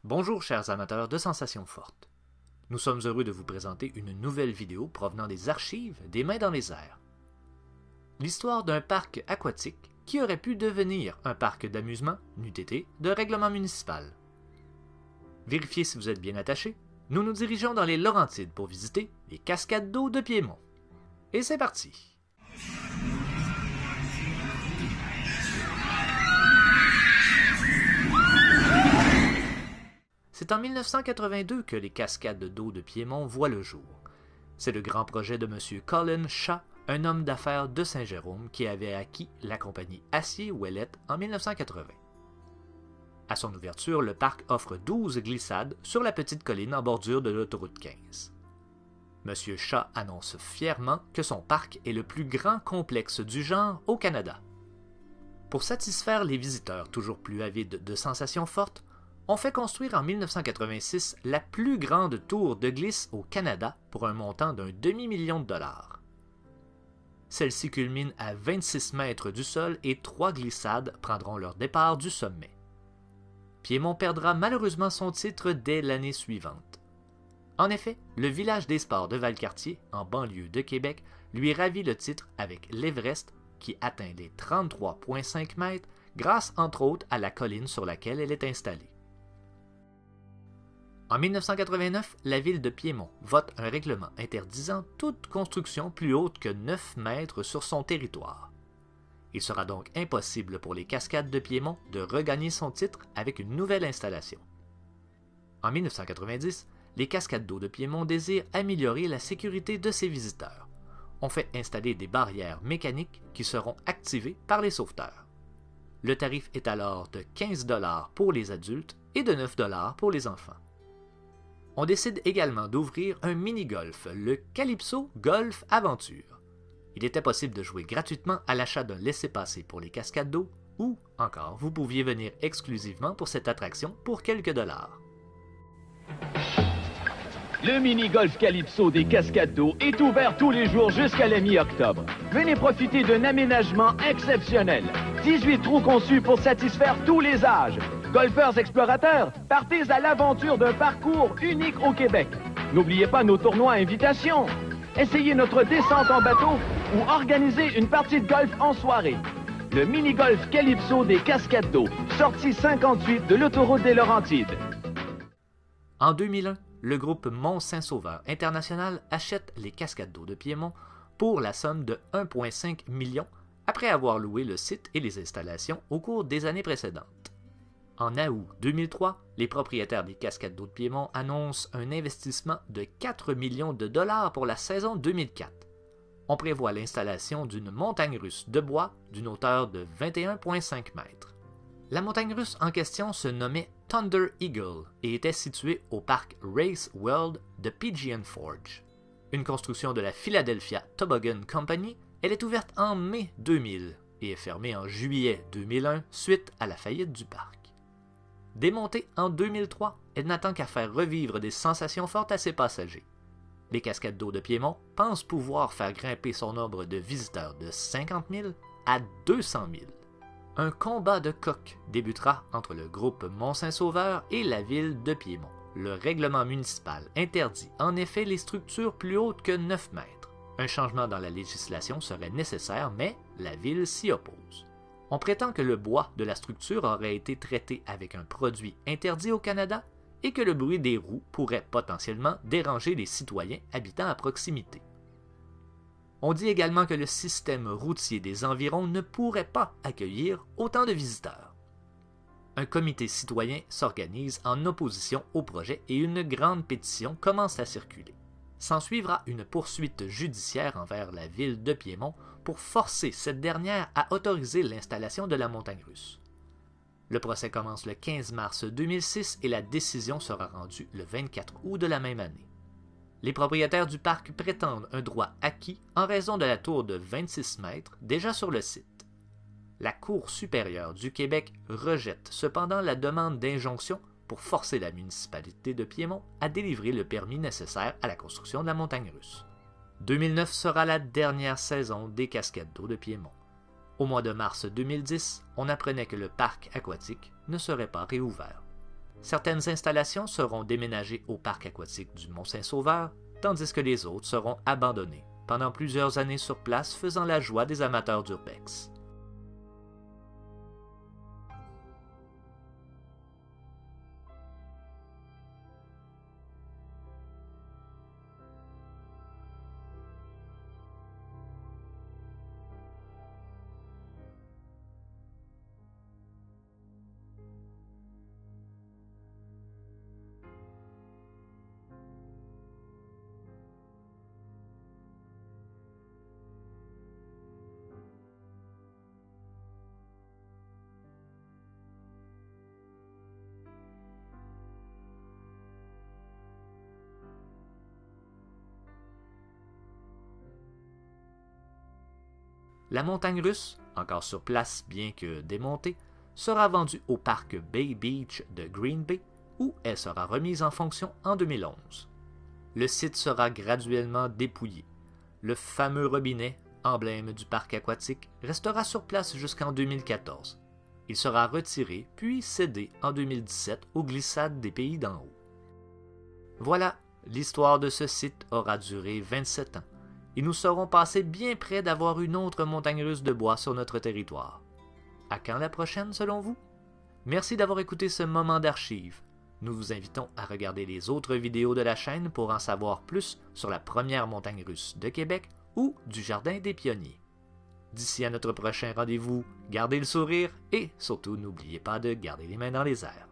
Bonjour chers amateurs de sensations fortes. Nous sommes heureux de vous présenter une nouvelle vidéo provenant des archives des Mains dans les airs. L'histoire d'un parc aquatique qui aurait pu devenir un parc d'amusement n'eût été de règlement municipal. Vérifiez si vous êtes bien attaché, nous nous dirigeons dans les Laurentides pour visiter les cascades d'eau de Piémont. Et c'est parti! C'est en 1982 que les cascades d'eau de Piémont voient le jour. C'est le grand projet de M. Colin Shaw, un homme d'affaires de Saint-Jérôme qui avait acquis la compagnie Acier-Ouellette en 1980. À son ouverture, le parc offre 12 glissades sur la petite colline en bordure de l'autoroute 15. M. Shaw annonce fièrement que son parc est le plus grand complexe du genre au Canada. Pour satisfaire les visiteurs toujours plus avides de sensations fortes, on fait construire en 1986 la plus grande tour de glisse au Canada pour un montant d'un demi-million de dollars. Celle-ci culmine à 26 mètres du sol et 3 glissades prendront leur départ du sommet. Piémont perdra malheureusement son titre dès l'année suivante. En effet, le village des sports de Valcartier, en banlieue de Québec, lui ravit le titre avec l'Everest qui atteint les 33,5 mètres grâce entre autres à la colline sur laquelle elle est installée. En 1989, la ville de Piémont vote un règlement interdisant toute construction plus haute que 9 mètres sur son territoire. Il sera donc impossible pour les cascades de Piémont de regagner son titre avec une nouvelle installation. En 1990, les cascades d'eau de Piémont désirent améliorer la sécurité de ses visiteurs. On fait installer des barrières mécaniques qui seront activées par les sauveteurs. Le tarif est alors de 15 $ pour les adultes et de 9 $ pour les enfants. On décide également d'ouvrir un mini-golf, le Calypso Golf Aventure. Il était possible de jouer gratuitement à l'achat d'un laissez-passer pour les cascades d'eau, ou encore vous pouviez venir exclusivement pour cette attraction pour quelques dollars. Le mini-golf Calypso des cascades d'eau est ouvert tous les jours jusqu'à la mi-octobre. Venez profiter d'un aménagement exceptionnel. 18 trous conçus pour satisfaire tous les âges. Golfeurs explorateurs, partez à l'aventure d'un parcours unique au Québec. N'oubliez pas nos tournois à invitation. Essayez notre descente en bateau ou organisez une partie de golf en soirée. Le mini-golf Calypso des cascades d'eau, sortie 58 de l'autoroute des Laurentides. En 2001, le groupe Mont-Saint-Sauveur International achète les cascades d'eau de Piémont pour la somme de 1,5 million après avoir loué le site et les installations au cours des années précédentes. En août 2003, les propriétaires des cascades d'eau de Piémont annoncent un investissement de 4 millions de dollars pour la saison 2004. On prévoit l'installation d'une montagne russe de bois d'une hauteur de 21,5 mètres. La montagne russe en question se nommait Thunder Eagle et était située au parc Race World de Pigeon Forge. Une construction de la Philadelphia Toboggan Company, elle est ouverte en mai 2000 et est fermée en juillet 2001 suite à la faillite du parc. Démontée en 2003, elle n'attend qu'à faire revivre des sensations fortes à ses passagers. Les cascades d'eau de Piémont pensent pouvoir faire grimper son nombre de visiteurs de 50 000 à 200 000. Un combat de coqs débutera entre le groupe Mont-Saint-Sauveur et la ville de Piémont. Le règlement municipal interdit en effet les structures plus hautes que 9 mètres. Un changement dans la législation serait nécessaire, mais la ville s'y oppose. On prétend que le bois de la structure aurait été traité avec un produit interdit au Canada et que le bruit des roues pourrait potentiellement déranger les citoyens habitant à proximité. On dit également que le système routier des environs ne pourrait pas accueillir autant de visiteurs. Un comité citoyen s'organise en opposition au projet et une grande pétition commence à circuler. S'ensuivra une poursuite judiciaire envers la ville de Piémont pour forcer cette dernière à autoriser l'installation de la montagne russe. Le procès commence le 15 mars 2006 et la décision sera rendue le 24 août de la même année. Les propriétaires du parc prétendent un droit acquis en raison de la tour de 26 mètres déjà sur le site. La Cour supérieure du Québec rejette cependant la demande d'injonction pour forcer la municipalité de Piémont à délivrer le permis nécessaire à la construction de la montagne russe. 2009 sera la dernière saison des cascades d'eau de Piémont. Au mois de mars 2010, on apprenait que le parc aquatique ne serait pas réouvert. Certaines installations seront déménagées au parc aquatique du Mont-Saint-Sauveur, tandis que les autres seront abandonnées pendant plusieurs années sur place, faisant la joie des amateurs d'urbex. La montagne russe, encore sur place bien que démontée, sera vendue au parc Bay Beach de Green Bay, où elle sera remise en fonction en 2011. Le site sera graduellement dépouillé. Le fameux robinet, emblème du parc aquatique, restera sur place jusqu'en 2014. Il sera retiré puis cédé en 2017 aux glissades des pays d'en haut. Voilà, l'histoire de ce site aura duré 27 ans. Et nous serons passés bien près d'avoir une autre montagne russe de bois sur notre territoire. À quand la prochaine, selon vous? Merci d'avoir écouté ce moment d'archives. Nous vous invitons à regarder les autres vidéos de la chaîne pour en savoir plus sur la première montagne russe de Québec ou du Jardin des Pionniers. D'ici à notre prochain rendez-vous, gardez le sourire et surtout n'oubliez pas de garder les mains dans les airs.